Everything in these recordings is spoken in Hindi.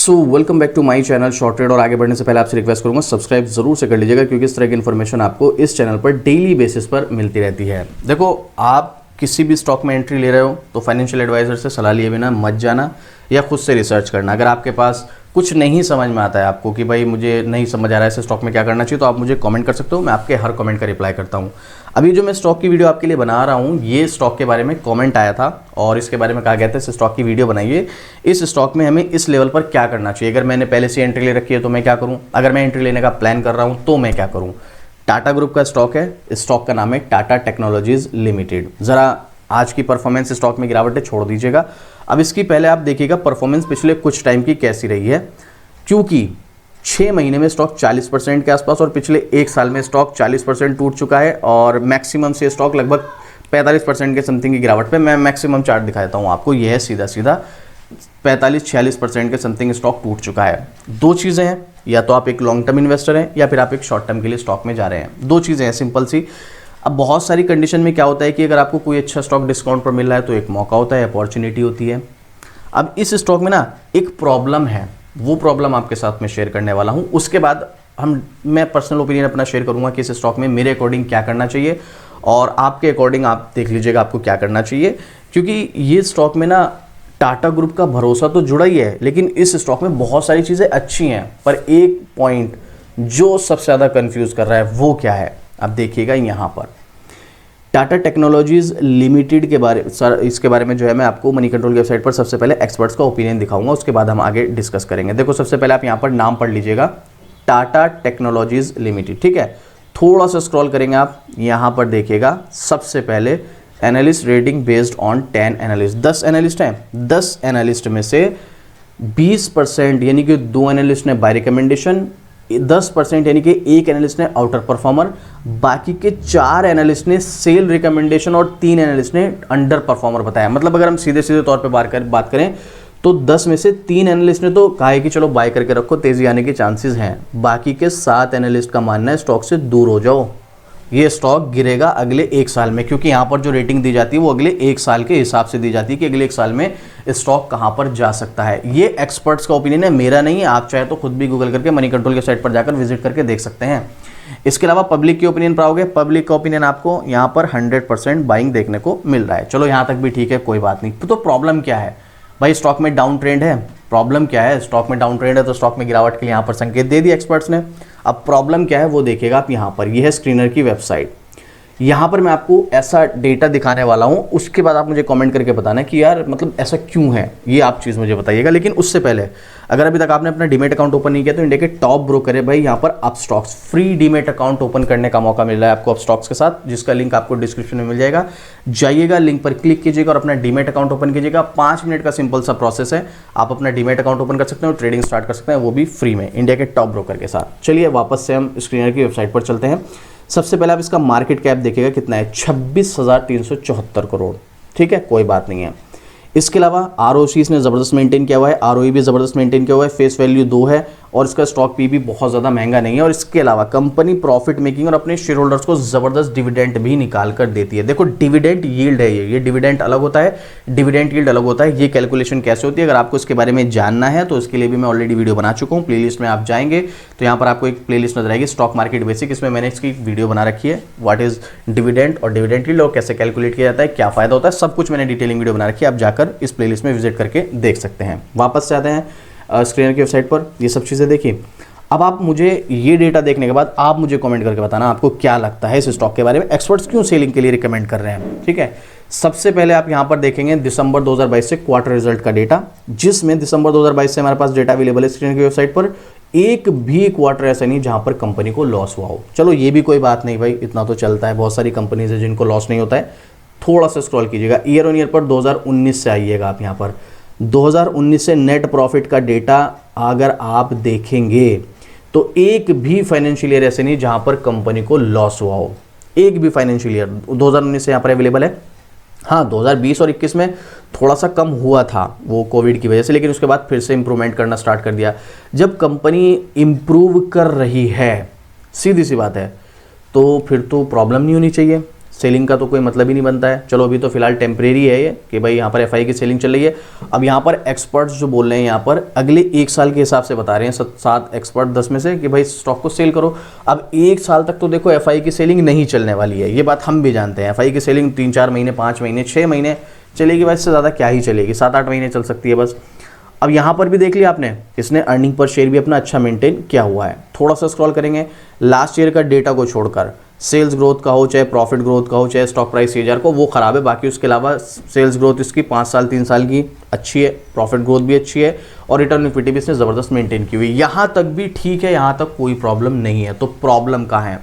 So welcome back to my channel short trade. और आगे बढ़ने से पहले आपसे रिक्वेस्ट करूंगा सब्सक्राइब जरूर से कर लीजिएगा, क्योंकि इस तरह की इन्फॉर्मेशन आपको इस चैनल पर डेली बेसिस पर मिलती रहती है। देखो, आप किसी भी स्टॉक में एंट्री ले रहे हो तो फाइनेंशियल एडवाइजर से सलाह लिए बिना मत जाना या खुद से रिसर्च करना। अगर आपके पास कुछ नहीं समझ में आता है आपको कि भाई मुझे नहीं समझ आ रहा है इस स्टॉक में क्या करना चाहिए, तो आप मुझे कमेंट कर सकते हो। मैं आपके हर कमेंट का रिप्लाई करता हूँ। अभी जो मैं स्टॉक की वीडियो आपके लिए बना रहा हूँ, ये स्टॉक के बारे में कमेंट आया था और इसके बारे में कहा गया था इस स्टॉक की वीडियो बनाइए। इस स्टॉक में हमें इस लेवल पर क्या करना चाहिए, अगर मैंने पहले से एंट्री ले रखी है तो मैं क्या करूँ, अगर मैं एंट्री लेने का प्लान कर रहा हूँ तो मैं क्या करूँ। टाटा ग्रुप का स्टॉक है, इस स्टॉक का नाम है टाटा टेक्नोलॉजीज लिमिटेड। ज़रा आज की परफॉर्मेंस स्टॉक में गिरावट है, छोड़ दीजिएगा। अब इसकी पहले आप देखिएगा परफॉर्मेंस पिछले कुछ टाइम की कैसी रही है, क्योंकि 6 महीने में स्टॉक 40% के आसपास और पिछले 1 साल में स्टॉक 40% टूट चुका है और मैक्सिमम से स्टॉक लगभग 45% के समथिंग की गिरावट पे। मैं मैक्सिमम चार्ट दिखा देता हूँ आपको। यह है सीधा सीधा 45-46% के समथिंग स्टॉक टूट चुका है। दो चीज़ें हैं, या तो आप एक लॉन्ग टर्म इन्वेस्टर हैं या फिर आप एक शॉर्ट टर्म के लिए स्टॉक में जा रहे हैं। दो चीज़ें हैं सिंपल सी। अब बहुत सारी कंडीशन में क्या होता है कि अगर आपको कोई अच्छा स्टॉक डिस्काउंट पर मिल रहा है तो एक मौका होता है, अपॉर्चुनिटी होती है। अब इस स्टॉक में ना एक प्रॉब्लम है, वो प्रॉब्लम आपके साथ में शेयर करने वाला हूं। उसके बाद मैं पर्सनल ओपिनियन अपना शेयर करूंगा कि इस स्टॉक में मेरे अकॉर्डिंग क्या करना चाहिए और आपके अकॉर्डिंग आप देख लीजिएगा आपको क्या करना चाहिए। क्योंकि ये स्टॉक में ना टाटा ग्रुप का भरोसा तो जुड़ा ही है, लेकिन इस स्टॉक में बहुत सारी चीज़ें अच्छी हैं, पर एक पॉइंट जो सबसे ज़्यादा कंफ्यूज कर रहा है वो क्या है, आप देखिएगा यहाँ पर। टाटा टेक्नोलॉजीज लिमिटेड के बारे इसके बारे में जो है मैं आपको मनी कंट्रोल की वेबसाइट पर सबसे पहले एक्सपर्ट्स का ओपिनियन दिखाऊंगा, उसके बाद हम आगे डिस्कस करेंगे। देखो, सबसे पहले आप यहाँ पर नाम पढ़ लीजिएगा, टाटा टेक्नोलॉजीज लिमिटेड, ठीक है। थोड़ा सा स्क्रॉल करेंगे आप, यहाँ पर देखिएगा सबसे पहले analyst rating based on 10 analyst. 10 analyst हैं, 10 एनालिस्ट में से 20% यानी कि 2 एनालिस्ट ने बाय रिकमेंडेशन, 10% यानी कि एक एनालिस्ट ने आउटर परफॉर्मर, बाकी के 4 एनालिस्ट ने सेल रिकमेंडेशन और 3 एनालिस्ट ने अंडर परफॉर्मर बताया। मतलब अगर हम सीधे सीधे तौर पे बात करें तो 10 में से 3 एनालिस्ट ने तो कहा है कि चलो बाय करके रखो, तेजी आने के चांसेस हैं। बाकी के 7 एनालिस्ट का मानना है स्टॉक से दूर हो जाओ, ये स्टॉक गिरेगा अगले 1 साल में। क्योंकि यहाँ पर जो रेटिंग दी जाती है वो अगले 1 साल के हिसाब से दी जाती है कि अगले 1 साल में स्टॉक कहाँ पर जा सकता है। ये एक्सपर्ट्स का ओपिनियन है, मेरा नहीं है। आप चाहे तो खुद भी गूगल करके मनी कंट्रोल के साइट पर जाकर विजिट करके देख सकते हैं। इसके अलावा पब्लिक की ओपिनियन पर आओगे, पब्लिक का ओपिनियन आपको यहाँ पर 100% बाइंग देखने को मिल रहा है। चलो यहाँ तक भी ठीक है, कोई बात नहीं। तो प्रॉब्लम क्या है भाई, स्टॉक में डाउन ट्रेंड है। प्रॉब्लम क्या है, स्टॉक में डाउन ट्रेंड है तो स्टॉक में गिरावट के लिए यहाँ पर संकेत दे दिया एक्सपर्ट्स ने। अब प्रॉब्लम क्या है वो देखिएगा आप यहाँ पर, यह है स्क्रीनर की वेबसाइट। यहाँ पर मैं आपको ऐसा डेटा दिखाने वाला हूँ, उसके बाद आप मुझे कमेंट करके बताना कि यार मतलब ऐसा क्यों है, ये आप चीज़ मुझे बताइएगा। लेकिन उससे पहले अगर अभी तक आपने अपना डीमेट अकाउंट ओपन नहीं किया तो इंडिया के टॉप ब्रोकर है भाई, यहाँ पर up stocks free demat account open करने का मौका मिल रहा है आपको अप स्टॉक्स के साथ, जिसका लिंक आपको डिस्क्रिप्शन में मिल जाएगा। जाइएगा, लिंक पर क्लिक कीजिएगा और अपना डीमेट अकाउंट ओपन कीजिएगा। 5 मिनट का सिंपल सा प्रोसेस है, आप अपना डीमेट अकाउंट ओपन कर सकते हैं और ट्रेडिंग स्टार्ट कर सकते हैं, वो भी फ्री में इंडिया के टॉप ब्रोकर के साथ। चलिए वापस से हम स्क्रीनर की वेबसाइट पर चलते हैं। सबसे पहले आप इसका मार्केट कैप देखिएगा कितना है, 26,374 करोड़, ठीक है, कोई बात नहीं है। इसके अलावा आरओसी इसने ज़बरदस्त मेंटेन किया हुआ है, आरओई भी ज़बरदस्त मेंटेन किया हुआ है, फेस वैल्यू 2 है और इसका स्टॉक पी भी बहुत ज़्यादा महंगा नहीं है। और इसके अलावा कंपनी प्रॉफिट मेकिंग और अपने शेयर होल्डर्स को ज़बरदस्त डिविडेंड भी निकाल कर देती है। देखो, डिविडेंड यील्ड है, ये डिविडेंड अलग होता है, डिविडेंड यील्ड अलग होता है। ये कैलकुलेशन कैसे होती है, अगर आपको इसके बारे में जानना है तो इसके लिए भी मैं ऑलरेडी वीडियो बना चुका हूँ। प्लेलिस्ट में आप जाएंगे तो यहाँ पर आपको एक प्लेलिस्ट नजर आएगी, स्टॉक मार्केट बेसिक, इसमें मैंने इसकी वीडियो बना रखी है, व्हाट इज डिविडेंड और डिविडेंड यील्ड और कैसे कैलकुलेट किया जाता है, क्या फायदा होता है, सब कुछ मैंने डिटेलिंग वीडियो बना रखी है, आप जाकर इस प्लेलिस्ट में विजिट करके देख सकते हैं। वापस से आते हैं स्क्रीनर की वेबसाइट पर, ये सब चीज़ें देखिए। अब आप मुझे ये डेटा देखने के बाद आप मुझे कमेंट करके बताना आपको क्या लगता है इस स्टॉक के बारे में, एक्सपर्ट्स क्यों सेलिंग के लिए रिकमेंड कर रहे हैं, ठीक है। सबसे पहले आप यहाँ पर देखेंगे दिसंबर 2022 से क्वार्टर रिजल्ट का डेटा, जिसमें दिसंबर 2022 से हमारे पास डेटा अवेलेबल है स्क्रीन की वेबसाइट पर। एक भी क्वार्टर ऐसा नहीं जहाँ पर कंपनी को लॉस हुआ हो। चलो ये भी कोई बात नहीं भाई, इतना तो चलता है, बहुत सारी कंपनीज है जिनको लॉस नहीं होता है। थोड़ा सा स्क्रॉल कीजिएगा, ईयर ऑन ईयर पर 2019 से आइएगा आप यहाँ पर। 2019 से नेट प्रॉफिट का डेटा अगर आप देखेंगे तो एक भी फाइनेंशियल ईयर ऐसे नहीं जहां पर कंपनी को लॉस हुआ हो, एक भी फाइनेंशियल ईयर 2019 से यहां पर अवेलेबल है। हाँ, 2020 और 21 में थोड़ा सा कम हुआ था वो कोविड की वजह से, लेकिन उसके बाद फिर से इंप्रूवमेंट करना स्टार्ट कर दिया। जब कंपनी इंप्रूव कर रही है, सीधी सी बात है, तो फिर तो प्रॉब्लम नहीं होनी चाहिए। सेलिंग का तो कोई मतलब ही नहीं बनता है। चलो अभी तो फिलहाल टेम्परेरी है ये कि भाई यहाँ पर एफआई की सेलिंग चल रही है। अब यहाँ पर एक्सपर्ट्स जो बोल रहे हैं यहाँ पर अगले 1 साल के हिसाब से बता रहे हैं 7 एक्सपर्ट 10 में से कि भाई स्टॉक को सेल करो। अब 1 साल तक तो देखो एफआई की सेलिंग नहीं चलने वाली है, ये बात हम भी जानते हैं। एफआई की सेलिंग 3-4 महीने, 5 महीने, 6 महीने चलेगी, बस से ज़्यादा क्या ही चलेगी, 7-8 महीने चल सकती है बस। अब यहाँ पर भी देख लिया आपने, इसने अर्निंग पर शेयर भी अपना अच्छा मेंटेन किया हुआ है। थोड़ा सा स्क्रॉल करेंगे लास्ट ईयर का डेटा को छोड़कर, सेल्स ग्रोथ का हो चाहे प्रॉफिट ग्रोथ का हो चाहे स्टॉक प्राइस CAGR को, वो खराब है। बाकी उसके अलावा सेल्स ग्रोथ इसकी 5 साल 3 साल की अच्छी है, प्रॉफिट ग्रोथ भी अच्छी है और रिटर्न ऑन इक्विटी भी इसने ज़बरदस्त मेंटेन की हुई है। यहाँ तक भी ठीक है, यहाँ तक कोई प्रॉब्लम नहीं है। तो प्रॉब्लम कहाँ है?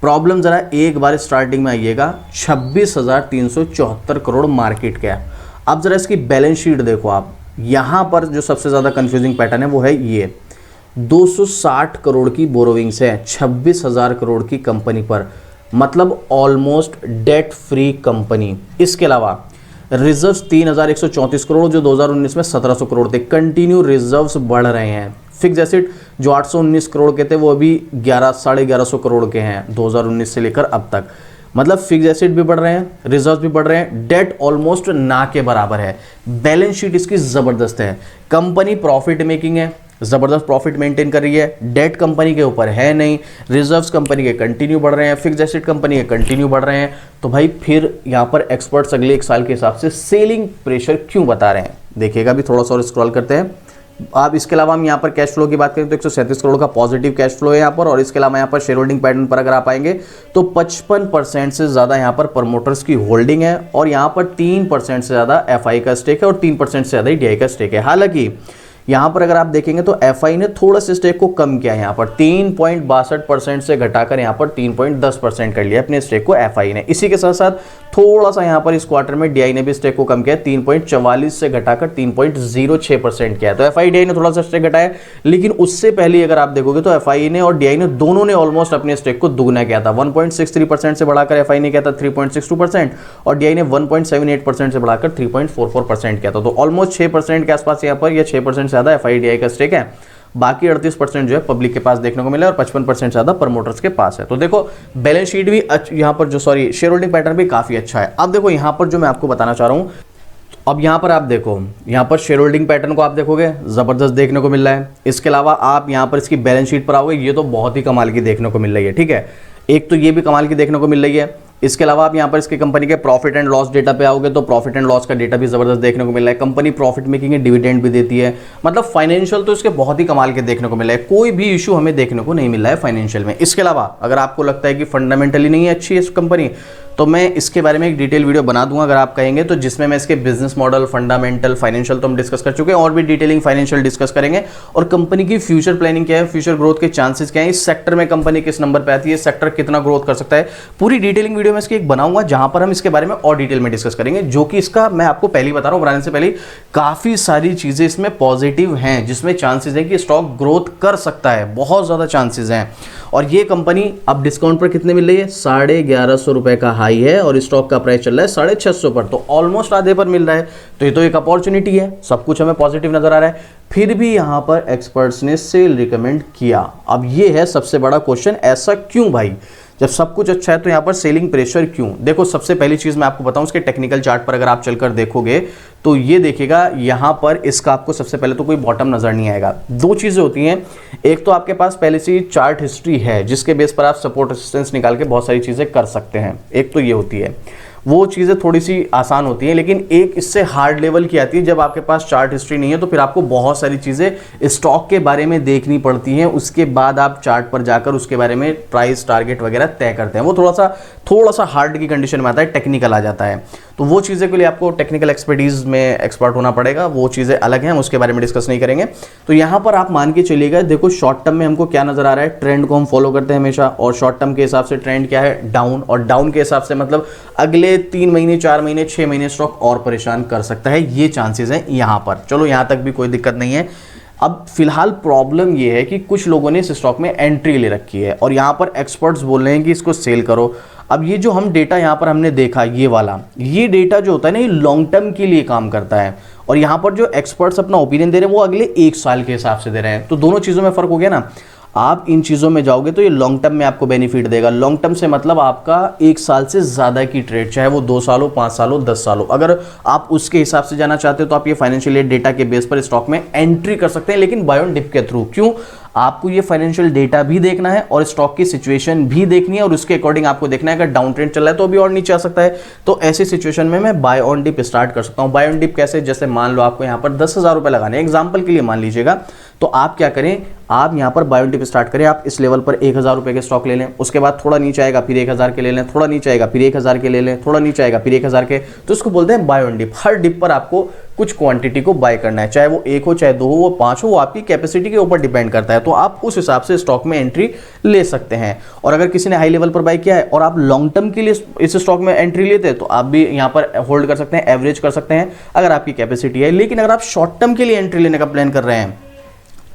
प्रॉब्लम ज़रा एक बार स्टार्टिंग में आइएगा, 26,374 करोड़ मार्केट कैप। अब ज़रा इसकी बैलेंस शीट देखो आप, यहाँ पर जो सबसे ज़्यादा कंफ्यूजिंग पैटर्न है वो है ये, 260 करोड़ की बोरोविंग्स है 26,000 करोड़ की कंपनी पर, मतलब ऑलमोस्ट डेट फ्री कंपनी। इसके अलावा रिजर्व्स 3,134 करोड़ जो 2019 में 1,700 करोड़ थे, कंटिन्यू रिजर्व्स बढ़ रहे हैं। फिक्स एसेट जो 819 करोड़ के थे वो अभी 11,500 करोड़ के हैं 2019 से लेकर अब तक, मतलब फिक्स एसेट भी बढ़ रहे हैं, रिजर्व्स भी बढ़ रहे हैं, डेट ऑलमोस्ट ना के बराबर है। बैलेंस शीट इसकी ज़बरदस्त है, कंपनी प्रॉफिट मेकिंग है, ज़बरदस्त प्रॉफिट मेंटेन कर रही है, डेट कंपनी के ऊपर है नहीं, रिजर्व्स कंपनी के कंटिन्यू बढ़ रहे हैं, फिक्स एसेट कंपनी के कंटिन्यू बढ़ रहे हैं। तो भाई फिर यहाँ पर एक्सपर्ट्स अगले 1 साल के हिसाब से सेलिंग प्रेशर क्यों बता रहे हैं? देखिएगा भी थोड़ा सा और स्क्रॉल करते हैं आप। इसके अलावा हम यहाँ पर कैश फ्लो की बात करें तो 137 करोड़ का पॉजिटिव कैश फ्लो है यहाँ पर। और इसके अलावा यहाँ पर शेयर होल्डिंग पैटर्न पर अगर आप आएंगे तो 55% से ज़्यादा यहाँ पर प्रमोटर्स की होल्डिंग है और यहाँ पर 3% से ज़्यादा एफआई का स्टेक है और 3% से ज़्यादा डीआई का स्टेक है। हालांकि यहाँ पर अगर आप देखेंगे तो एफआई ने थोड़ा सा स्टेक को कम किया है, यहाँ पर 3.62% से घटाकर यहाँ पर 3.10% कर लिया अपने स्टेक को एफआई ने। इसी के साथ साथ थोड़ा सा यहाँ पर इस क्वार्टर में डीआई ने भी स्टेक को कम किया, 3.44 से घटाकर 3.06% किया है। तो एफआई डीआई ने थोड़ा सा स्टेक घटाया, लेकिन उससे पहले अगर आप देखोगे तो एफआई ने और डीआई ने दोनों ने ऑलमोस्ट अपने स्टेक को दुगना किया था। 1.63% से बढ़ाकर एफआई ने किया था 3.62% और डीआई ने 1.78% से बढ़ाकर 3.44% किया था। तो ऑलमोस्ट 6% के आसपास यहाँ पर, या 6% ज़्यादा एफआई डीआई का स्टेक है। बाकी 38% जो है पब्लिक के पास देखने को मिला और 55% ज़्यादा प्रमोटर्स के पास है। तो देखो बैलेंस शीट भी यहाँ पर जो शेयर होल्डिंग पैटर्न भी काफ़ी अच्छा है। अब देखो यहाँ पर जो मैं आपको बताना चाह रहा हूँ, अब यहाँ पर आप देखो, यहाँ पर शेयर होल्डिंग पैटर्न को आप देखोगे ज़बरदस्त देखने को मिल रहा है। इसके अलावा आप यहाँ पर इसकी बैलेंस शीट पर आओगे, ये तो बहुत ही कमाल की देखने को मिल रही है। ठीक है, एक तो ये भी कमाल की देखने को मिल रही है। इसके अलावा आप यहाँ पर इसकी कंपनी के प्रॉफिट एंड लॉस डेटा पे आओगे तो प्रॉफिट एंड लॉस का डेटा भी ज़बरदस्त देखने को मिल रहा है। कंपनी प्रॉफिट मेकिंग है, डिविडेंड भी देती है, मतलब फाइनेंशियल तो इसके बहुत ही कमाल के देखने को मिल रहा है। कोई भी इशू हमें देखने को नहीं मिल रहा है फाइनेंशियल में। इसके अलावा अगर आपको लगता है कि फंडामेंटली नहीं है अच्छी है कंपनी, तो मैं इसके बारे में एक डिटेल वीडियो बना दूंगा अगर आप कहेंगे तो, जिसमें मैं इसके बिजनेस मॉडल, फंडामेंटल, फाइनेंशियल तो हम डिस्कस कर चुके हैं और भी डिटेलिंग फाइनेंशियल डिस्कस करेंगे और कंपनी की फ्यूचर प्लानिंग क्या है, फ्यूचर ग्रोथ के चांसेस क्या है, इस सेक्टर में कंपनी किस नंबर पे आती है, सेक्टर कितना ग्रोथ कर सकता है, पूरी डिटेलिंग वीडियो में इसकी एक बनाऊंगा जहां पर हम इसके बारे में और डिटेल में डिस्कस करेंगे। जो कि इसका मैं आपको पहले ही बता रहा हूं, बनाने से पहले काफी सारी चीजें इसमें पॉजिटिव हैं जिसमें चांसेस है कि स्टॉक ग्रोथ कर सकता है, बहुत ज्यादा चांसेस हैं। और ये कंपनी अब डिस्काउंट पर कितने मिल रही है? 1150 रुपए का हाई है और स्टॉक का प्राइस चल रहा है 650 पर, तो ऑलमोस्ट आधे पर मिल रहा है। तो ये तो एक अपॉर्चुनिटी है, सब कुछ हमें पॉजिटिव नजर आ रहा है। फिर भी यहां पर एक्सपर्ट्स ने सेल रिकमेंड किया। अब ये है सबसे बड़ा क्वेश्चन, ऐसा क्यों भाई? जब सब कुछ अच्छा है तो यहाँ पर सेलिंग प्रेशर क्यों? देखो सबसे पहली चीज मैं आपको बताऊं, उसके टेक्निकल चार्ट पर अगर आप चलकर देखोगे तो ये देखिएगा यहाँ पर इसका आपको सबसे पहले तो कोई बॉटम नजर नहीं आएगा। दो चीजें होती हैं, एक तो आपके पास पहले से चार्ट हिस्ट्री है जिसके बेस पर आप सपोर्ट रेजिस्टेंस निकाल के बहुत सारी चीजें कर सकते हैं, एक तो ये होती है, वो चीज़ें थोड़ी सी आसान होती हैं। लेकिन एक इससे हार्ड लेवल की आती है, जब आपके पास चार्ट हिस्ट्री नहीं है तो फिर आपको बहुत सारी चीज़ें स्टॉक के बारे में देखनी पड़ती हैं, उसके बाद आप चार्ट पर जाकर उसके बारे में प्राइस टारगेट वगैरह तय करते हैं। वो थोड़ा सा हार्ड की कंडीशन में आता है, टेक्निकल आ जाता है। तो वो चीज़ें के लिए आपको टेक्निकल एक्सपर्टीज में एक्सपर्ट होना पड़ेगा, वो चीज़ें अलग हैं, हम उसके बारे में डिस्कस नहीं करेंगे। तो यहाँ पर आप मान के चलिएगा, देखो शॉर्ट टर्म में हमको क्या नजर आ रहा है, ट्रेंड को हम फॉलो करते हैं हमेशा, और शॉर्ट टर्म के हिसाब से ट्रेंड क्या है, डाउन, और डाउन के हिसाब से मतलब अगले 3 महीने 4 महीने 6 महीने स्टॉक और परेशान कर सकता है, ये चांसेस हैं यहाँ पर। चलो यहाँ तक भी कोई दिक्कत नहीं है। अब फिलहाल प्रॉब्लम ये है कि कुछ लोगों ने इस स्टॉक में एंट्री ले रखी है और यहाँ पर एक्सपर्ट्स बोल रहे हैं कि इसको सेल करो। अब ये जो हम डेटा यहाँ पर हमने देखा, ये वाला, ये डेटा जो होता है ना, ये लॉन्ग टर्म के लिए काम करता है, और यहाँ पर जो एक्सपर्ट्स अपना ओपिनियन दे रहे हैं वो अगले 1 साल के हिसाब से दे रहे हैं। तो दोनों चीज़ों में फर्क हो गया ना। आप इन चीज़ों में जाओगे तो ये लॉन्ग टर्म में आपको बेनिफिट देगा। लॉन्ग टर्म से मतलब आपका 1 साल से ज़्यादा की ट्रेड, चाहे वो 2 साल हो, 5 साल हो, 10 साल हो, अगर आप उसके हिसाब से जाना चाहते हो तो आप ये फाइनेंशियल डेटा के बेस पर स्टॉक में एंट्री कर सकते हैं, लेकिन बाय ऑन डिप के थ्रू। क्यों? आपको ये फाइनेंशियल डेटा भी देखना है और स्टॉक की सिचुएशन भी देखनी है, और उसके अकॉर्डिंग आपको देखना है अगर डाउन ट्रेंड चल रहा है तो अभी और नीचे आ सकता है। तो ऐसी सिचुएशन में मैं बाय ऑन डिप स्टार्ट कर सकता हूं। बाय ऑन डिप कैसे? जैसे मान लो आपको यहां पर 10,000 रुपए लगाने, एग्जांपल के लिए मान लीजिएगा, तो आप क्या करें, आप यहां पर बाय ऑन डिप स्टार्ट करें। आप इस लेवल पर 1,000 रुपए के स्टॉक ले लें, उसके बाद थोड़ा नीचे आएगा फिर 1,000 के ले लें, थोड़ा नीचे आएगा फिर 1,000 के ले लें, थोड़ा नीचे आएगा फिर 1,000 के, तो इसको बोलते हैं बाय ऑन डिप। हर डिप पर आपको कुछ क्वांटिटी को बाय करना है, चाहे वो 1 हो, चाहे 2 हो, वो 5 हो, वो आपकी कैपेसिटी के ऊपर डिपेंड करता है। तो आप उस हिसाब से स्टॉक में एंट्री ले सकते हैं। और अगर किसी ने हाई लेवल पर बाय किया है और आप लॉन्ग टर्म के लिए इस स्टॉक में एंट्री लेते हैं तो आप भी यहां पर होल्ड कर सकते हैं, एवरेज कर सकते हैं अगर आपकी कैपेसिटी है। लेकिन अगर आप शॉर्ट टर्म के लिए एंट्री लेने का प्लान कर रहे हैं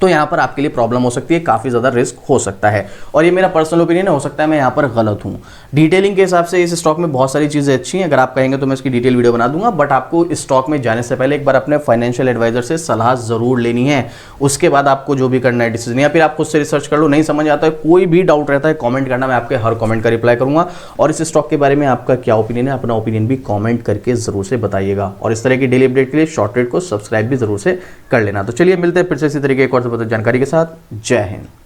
तो यहां पर आपके लिए प्रॉब्लम हो सकती है, काफी ज्यादा रिस्क हो सकता है। और ये मेरा पर्सनल ओपिनियन है, हो सकता है मैं यहां पर गलत हूं। डिटेलिंग के हिसाब से इस स्टॉक में बहुत सारी चीजें अच्छी हैं, अगर आप कहेंगे तो मैं इसकी डिटेल वीडियो बना दूंगा, बट आपको इस स्टॉक में जाने से पहले एक बार अपने फाइनेंशियल एडवाइजर से सलाह जरूर लेनी है। उसके बाद आपको जो भी करना है डिसीजन, या फिर आप खुद से रिसर्च कर लो। नहीं समझ आता है, कोई भी डाउट रहता है, कॉमेंट करना, मैं आपके हर कॉमेंट का रिप्लाई करूंगा। और इस स्टॉक के बारे में आपका क्या ओपिनियन है, अपना ओपिनियन भी कॉमेंट करके जरूर से बताइएगा। और इस तरह की डेली अपडेट के लिए शॉर्ट ट्रेड को सब्सक्राइब भी जरूर से कर लेना। तो चलिए मिलते हैं फिर से इसी तरीके एक और जानकारी के साथ। जय हिंद।